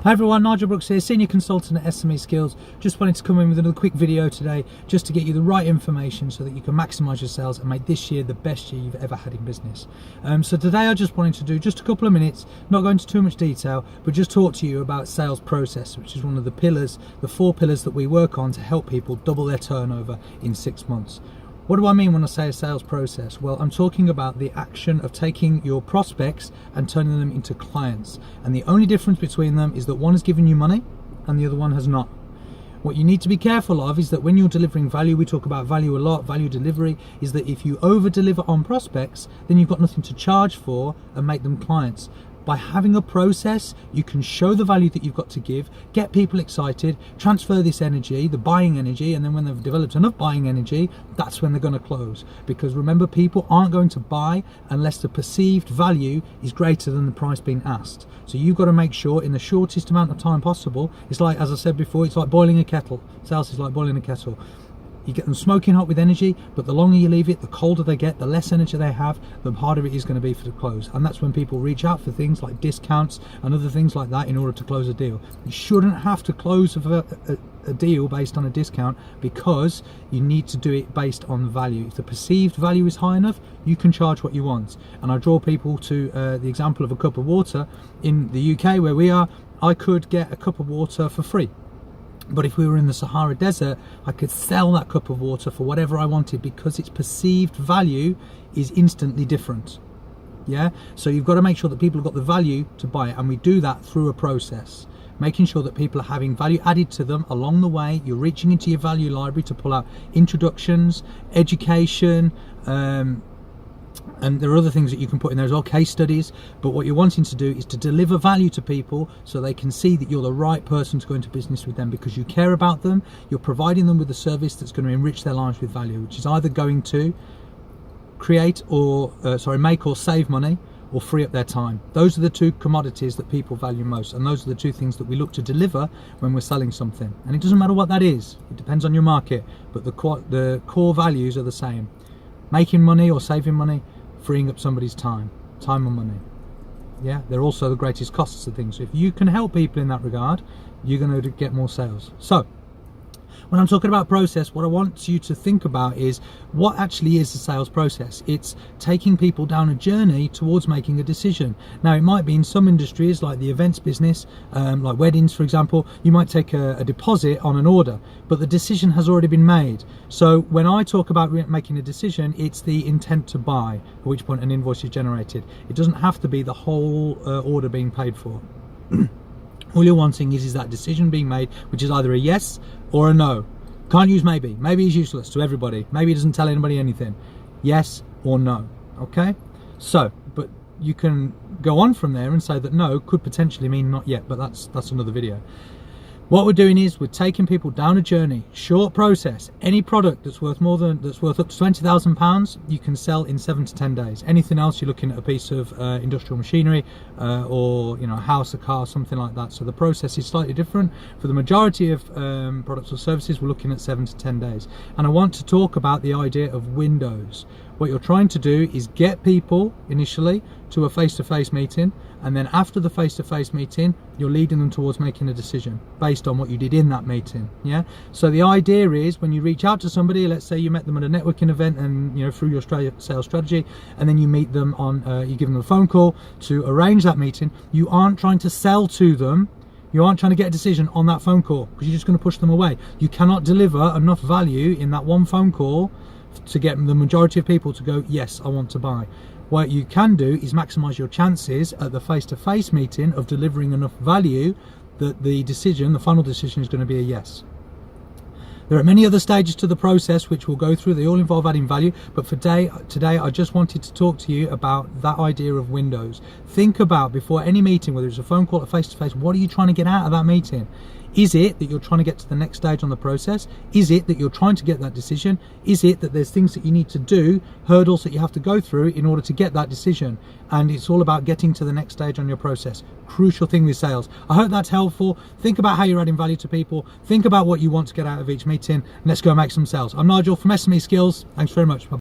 Hi everyone, Nigel Brooks here, Senior Consultant at SME Skills. Just wanted to come in with another quick video today just to get you the right information so that you can maximise your sales and make this year the best year you've ever had in business. So today I just wanted to do just a couple of minutes, not go into too much detail, but just talk to you about sales process, which is one of the pillars, the 4 pillars that we work on to help people double their turnover in 6 months. What do I mean when I say a sales process? Well, I'm talking about the action of taking your prospects and turning them into clients. And the only difference between them is that one has given you money and the other one has not. What you need to be careful of is that when you're delivering value, we talk about value a lot, value delivery, is that if you over deliver on prospects, then you've got nothing to charge for and make them clients. By having a process, you can show the value that you've got to give, get people excited, transfer this energy, the buying energy, and then when they've developed enough buying energy, that's when they're going to close. Because remember, people aren't going to buy unless the perceived value is greater than the price being asked. So you've got to make sure in the shortest amount of time possible. It's like, as I said before, it's like boiling a kettle. Sales is like boiling a kettle. You get them smoking hot with energy, but the longer you leave it, the colder they get, the less energy they have, the harder it is going to be for the close. And that's when people reach out for things like discounts and other things like that in order to close a deal. You shouldn't have to close a deal based on a discount, because you need to do it based on value. If the perceived value is high enough, you can charge what you want. And I draw people to the example of a cup of water. In the UK where we are, I could get a cup of water for free. But if we were in the Sahara Desert, I could sell that cup of water for whatever I wanted, because its perceived value is instantly different. Yeah, so you've got to make sure that people have got the value to buy it, and we do that through a process, making sure that people are having value added to them along the way. You're reaching into your value library to pull out introductions, education, and there are other things that you can put in there as well, case studies. But what you're wanting to do is to deliver value to people so they can see that you're the right person to go into business with them, because you care about them. You're providing them with a service that's going to enrich their lives with value, which is either going to create or make or save money, or free up their time. Those are the 2 commodities that people value most, and those are the 2 things that we look to deliver when we're selling something. And it doesn't matter what that is, it depends on your market, but the core values are the same: making money or saving money, freeing up somebody's time and money. Yeah, they're also the greatest costs of things. So if you can help people in that regard, you're going to get more sales. So when I'm talking about process, what I want you to think about is what actually is the sales process. It's taking people down a journey towards making a decision. Now, it might be in some industries like the events business, like weddings, for example, you might take a deposit on an order, but the decision has already been made. So when I talk about making a decision, it's the intent to buy, at which point an invoice is generated. It doesn't have to be the whole order being paid for. All you're wanting is that decision being made, which is either a yes or a no. Can't use maybe. Maybe is useless to everybody. Maybe it doesn't tell anybody anything. Yes or no. Okay? So, but you can go on from there and say that no could potentially mean not yet, but that's another video. What we're doing is we're taking people down a journey, short process. Any product that's worth up to £20,000, you can sell in 7 to 10 days. Anything else, you're looking at a piece of industrial machinery or a house, a car, something like that. So the process is slightly different. For the majority of products or services, we're looking at 7 to 10 days. And I want to talk about the idea of windows. What you're trying to do is get people initially to a face-to-face meeting, and then after the face-to-face meeting, you're leading them towards making a decision based on what you did in that meeting. Yeah. So the idea is, when you reach out to somebody, let's say you met them at a networking event, and through your sales strategy, and then you meet them on, you give them a phone call to arrange that meeting. You aren't trying to sell to them. You aren't trying to get a decision on that phone call, because you're just going to push them away. You cannot deliver enough value in that one phone call to get the majority of people to go, yes, I want to buy. What you can do is maximize your chances at the face-to-face meeting of delivering enough value that the final decision is going to be a yes. There are many other stages to the process which we'll go through. They all involve adding value, but for today I just wanted to talk to you about that idea of windows. Think about, before any meeting, whether it's a phone call or face-to-face, what are you trying to get out of that meeting? Is it that you're trying to get to the next stage on the process? Is it that you're trying to get that decision? Is it that there's things that you need to do, hurdles that you have to go through in order to get that decision? And it's all about getting to the next stage on your process. Crucial thing with sales. I hope that's helpful. Think about how you're adding value to people. Think about what you want to get out of each meeting. And let's go and make some sales. I'm Nigel from SME Skills. Thanks very much. Bye.